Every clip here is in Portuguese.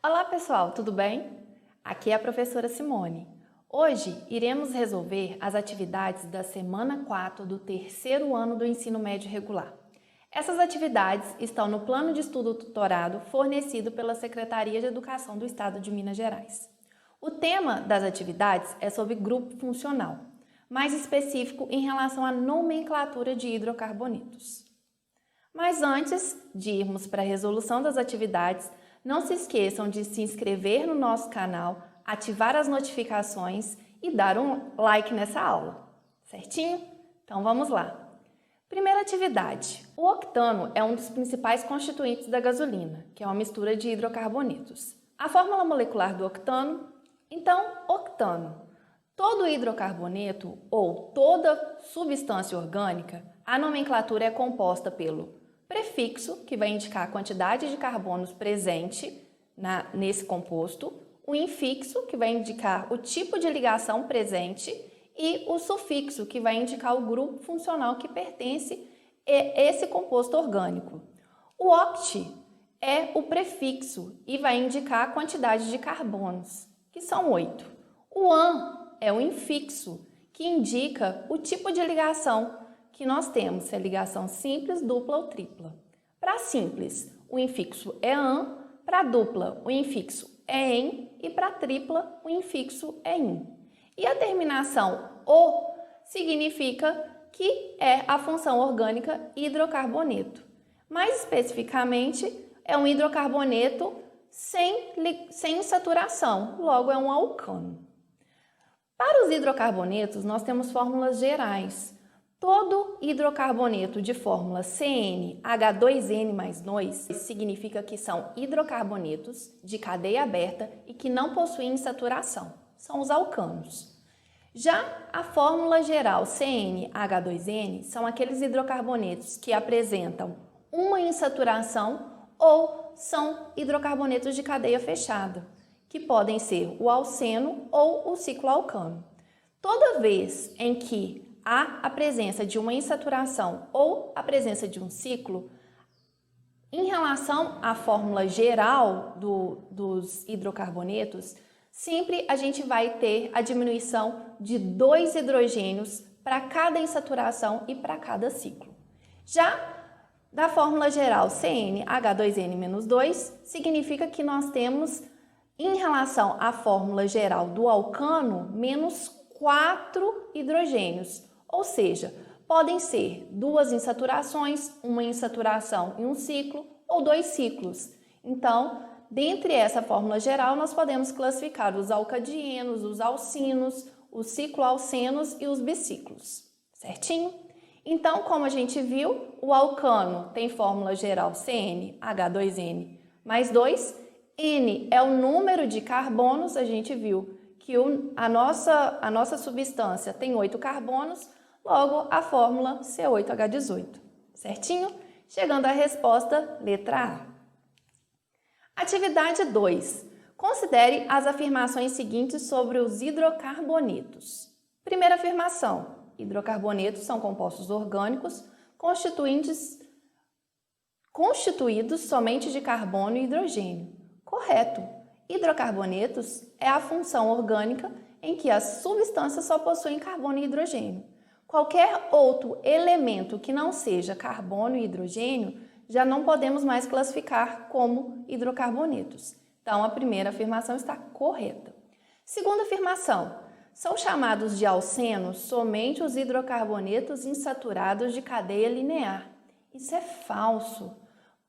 Olá pessoal, tudo bem? Aqui é a professora Simone. Hoje iremos resolver as atividades da semana 4 do terceiro ano do ensino médio regular. Essas atividades estão no plano de estudo tutorado fornecido pela Secretaria de Educação do Estado de Minas Gerais. O tema das atividades é sobre grupo funcional, mais específico em relação à nomenclatura de hidrocarbonetos. Mas antes de irmos para a resolução das atividades, não se esqueçam de se inscrever no nosso canal, ativar as notificações e dar um like nessa aula, certinho? Então vamos lá. Primeira atividade. O octano é um dos principais constituintes da gasolina, que é uma mistura de hidrocarbonetos. A fórmula molecular do octano, então, octano. Todo hidrocarboneto ou toda substância orgânica, a nomenclatura é composta pelo prefixo, que vai indicar a quantidade de carbonos presente nesse composto, o infixo, que vai indicar o tipo de ligação presente, e o sufixo, que vai indicar o grupo funcional que pertence a esse composto orgânico. O oct é o prefixo e vai indicar a quantidade de carbonos, que são 8. O an é o infixo, que indica o tipo de ligação que nós temos, se é ligação simples, dupla ou tripla. Para simples, o infixo é an, para dupla, o infixo é en e para tripla, o infixo é in. E a terminação o significa que é a função orgânica hidrocarboneto. Mais especificamente, é um hidrocarboneto sem saturação, logo é um alcano. Para os hidrocarbonetos, nós temos fórmulas gerais. Todo hidrocarboneto de fórmula CnH2n mais 2 significa que são hidrocarbonetos de cadeia aberta e que não possuem insaturação. São os alcanos. Já a fórmula geral CnH2n são aqueles hidrocarbonetos que apresentam uma insaturação ou são hidrocarbonetos de cadeia fechada, que podem ser o alceno ou o cicloalcano. Toda vez em que há a presença de uma insaturação ou a presença de um ciclo, em relação à fórmula geral dos hidrocarbonetos, sempre a gente vai ter a diminuição de 2 hidrogênios para cada insaturação e para cada ciclo. Já da fórmula geral CnH2n-2 significa que nós temos, em relação à fórmula geral do alcano, menos 4 hidrogênios, ou seja, podem ser 2 insaturações, uma insaturação em um ciclo ou 2 ciclos. Então, dentre essa fórmula geral, nós podemos classificar os alcadienos, os alcinos, os cicloalcenos e os biciclos, certinho? Então, como a gente viu, o alcano tem fórmula geral CnH2n mais 2, N é o número de carbonos, a gente viu que a nossa substância tem 8 carbonos, logo a fórmula C8H18, certinho? Chegando à resposta, letra A. Atividade 2. Considere as afirmações seguintes sobre os hidrocarbonetos. Primeira afirmação: hidrocarbonetos são compostos orgânicos constituídos somente de carbono e hidrogênio. Correto. Hidrocarbonetos é a função orgânica em que as substâncias só possuem carbono e hidrogênio. Qualquer outro elemento que não seja carbono e hidrogênio, já não podemos mais classificar como hidrocarbonetos. Então, a primeira afirmação está correta. Segunda afirmação: são chamados de alcenos somente os hidrocarbonetos insaturados de cadeia linear. Isso é falso.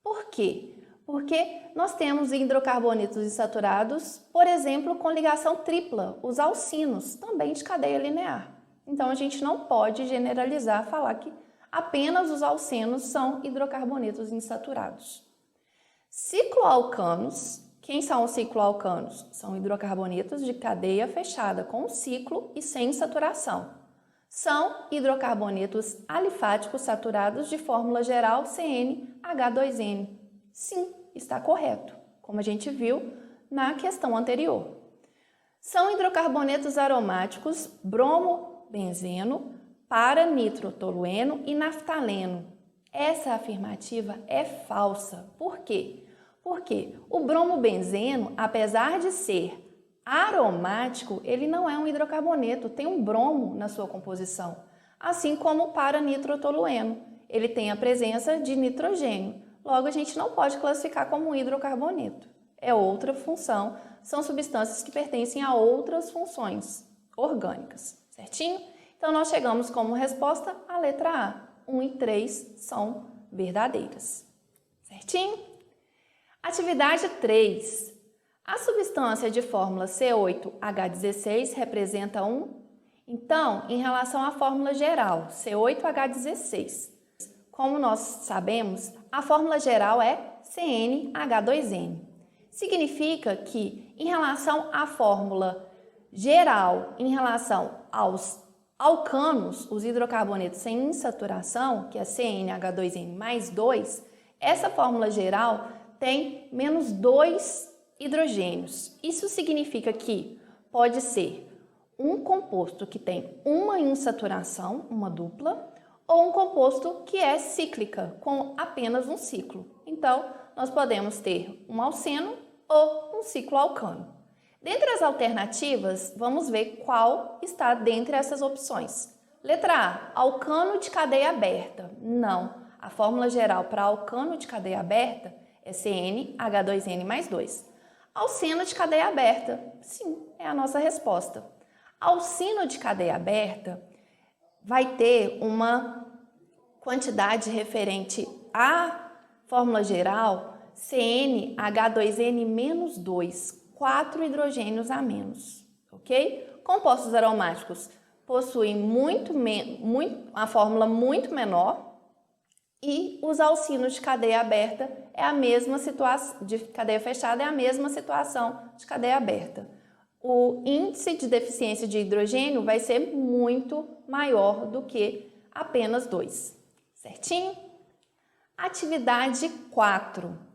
Por quê? Porque nós temos hidrocarbonetos insaturados, por exemplo, com ligação tripla, os alcinos, também de cadeia linear. Então, a gente não pode generalizar, falar que apenas os alcenos são hidrocarbonetos insaturados. Cicloalcanos. Quem são os cicloalcanos? São hidrocarbonetos de cadeia fechada, com ciclo e sem saturação. São hidrocarbonetos alifáticos saturados de fórmula geral CnH2n. Sim, está correto, como a gente viu na questão anterior. São hidrocarbonetos aromáticos bromo-benzeno, para-nitrotolueno e naftaleno. Essa afirmativa é falsa. Por quê? Por quê? O bromobenzeno, apesar de ser aromático, ele não é um hidrocarboneto, tem um bromo na sua composição. Assim como o para-nitrotolueno, ele tem a presença de nitrogênio. Logo, a gente não pode classificar como um hidrocarboneto. É outra função, são substâncias que pertencem a outras funções orgânicas, certinho? Então, nós chegamos como resposta a letra A. 1 e 3 são verdadeiras, certinho? Atividade 3. A substância de fórmula C8H16 representa um? Então, em relação à fórmula geral, C8H16, como nós sabemos, a fórmula geral é CnH2n. Significa que, em relação à fórmula geral, em relação aos alcanos, os hidrocarbonetos sem insaturação, que é CnH2n mais 2, essa fórmula geral tem menos 2 hidrogênios. Isso significa que pode ser um composto que tem uma insaturação, uma dupla, ou um composto que é cíclica, com apenas um ciclo. Então, nós podemos ter um alceno ou um cicloalcano. Dentre as alternativas, vamos ver qual está dentre essas opções. Letra A, alcano de cadeia aberta. Não, a fórmula geral para alcano de cadeia aberta é CnH2n mais 2. Alceno de cadeia aberta, sim, é a nossa resposta. Alcino de cadeia aberta vai ter uma quantidade referente à fórmula geral CnH2n menos 2, 4 hidrogênios a menos, ok? Compostos aromáticos possuem a fórmula muito menor e os alcinos de cadeia aberta é a mesma situação, de cadeia fechada é a mesma situação de cadeia aberta. O índice de deficiência de hidrogênio vai ser muito maior do que apenas 2, certinho? Atividade 4.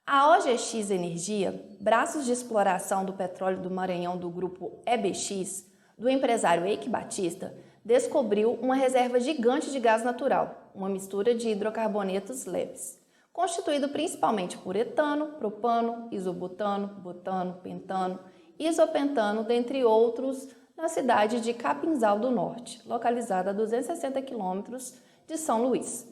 A OGX Energia, braços de exploração do petróleo do Maranhão do grupo EBX, do empresário Eike Batista, descobriu uma reserva gigante de gás natural, uma mistura de hidrocarbonetos leves, constituído principalmente por etano, propano, isobutano, butano, pentano, isopentano, dentre outros, na cidade de Capinzal do Norte, localizada a 260 quilômetros de São Luís.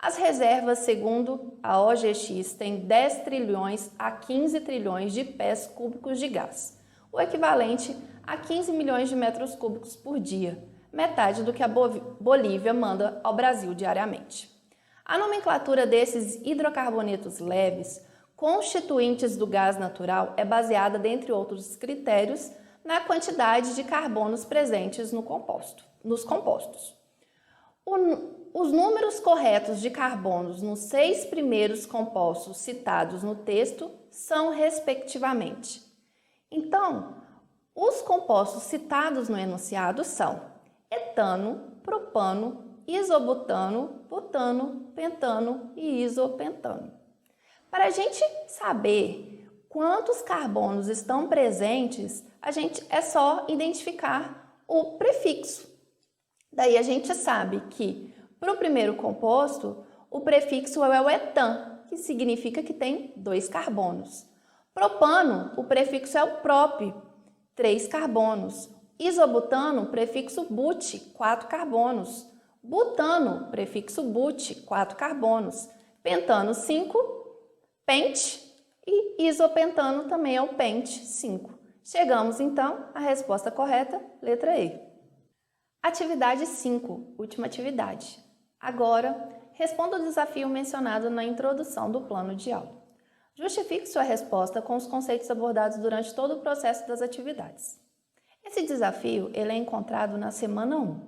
As reservas, segundo a OGX, têm 10 trilhões a 15 trilhões de pés cúbicos de gás, o equivalente a 15 milhões de metros cúbicos por dia, metade do que a Bolívia manda ao Brasil diariamente. A nomenclatura desses hidrocarbonetos leves, constituintes do gás natural, é baseada, dentre outros critérios, na quantidade de carbonos presentes nos compostos. Os números corretos de carbonos nos 6 primeiros compostos citados no texto são, respectivamente. Então, os compostos citados no enunciado são etano, propano, isobutano, butano, pentano e isopentano. Para a gente saber quantos carbonos estão presentes, é só identificar o prefixo. Daí a gente sabe que para o primeiro composto, o prefixo é o etan, que significa que tem 2 carbonos. Propano, o prefixo é o prop, 3 carbonos. Isobutano, prefixo but, 4 carbonos. Butano, prefixo but, 4 carbonos. Pentano, 5, pent, e isopentano também é o pent, 5. Chegamos então à resposta correta, letra E. Atividade 5, última atividade. Agora, responda o desafio mencionado na introdução do plano de aula. Justifique sua resposta com os conceitos abordados durante todo o processo das atividades. Esse desafio ele é encontrado na semana 1.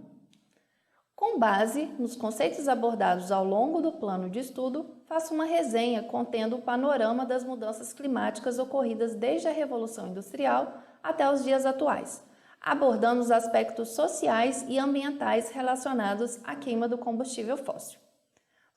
Com base nos conceitos abordados ao longo do plano de estudo, faça uma resenha contendo o panorama das mudanças climáticas ocorridas desde a Revolução Industrial até os dias atuais, abordando os aspectos sociais e ambientais relacionados à queima do combustível fóssil.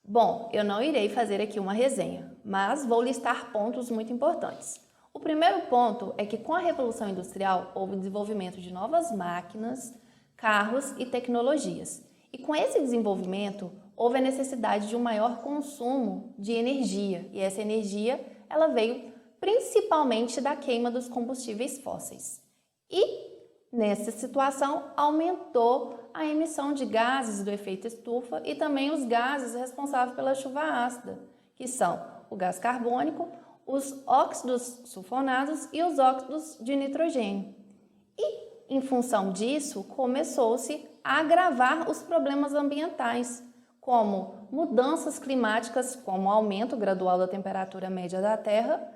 Bom, eu não irei fazer aqui uma resenha, mas vou listar pontos muito importantes. O primeiro ponto é que com a Revolução Industrial houve o desenvolvimento de novas máquinas, carros e tecnologias. E com esse desenvolvimento houve a necessidade de um maior consumo de energia, e essa energia ela veio principalmente da queima dos combustíveis fósseis. E, nessa situação, aumentou a emissão de gases do efeito estufa e também os gases responsáveis pela chuva ácida, que são o gás carbônico, os óxidos sulfonados e os óxidos de nitrogênio. E, em função disso, começou-se a agravar os problemas ambientais, como mudanças climáticas, como o aumento gradual da temperatura média da Terra,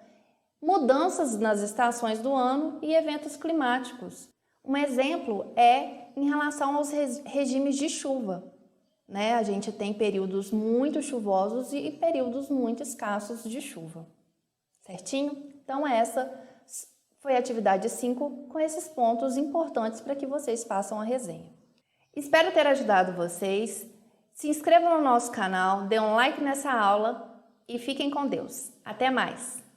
mudanças nas estações do ano e eventos climáticos. Um exemplo é em relação aos regimes de chuva. A gente tem períodos muito chuvosos e períodos muito escassos de chuva. Certinho? Então essa foi a atividade 5 com esses pontos importantes para que vocês façam a resenha. Espero ter ajudado vocês. Se inscrevam no nosso canal, dê um like nessa aula e fiquem com Deus. Até mais!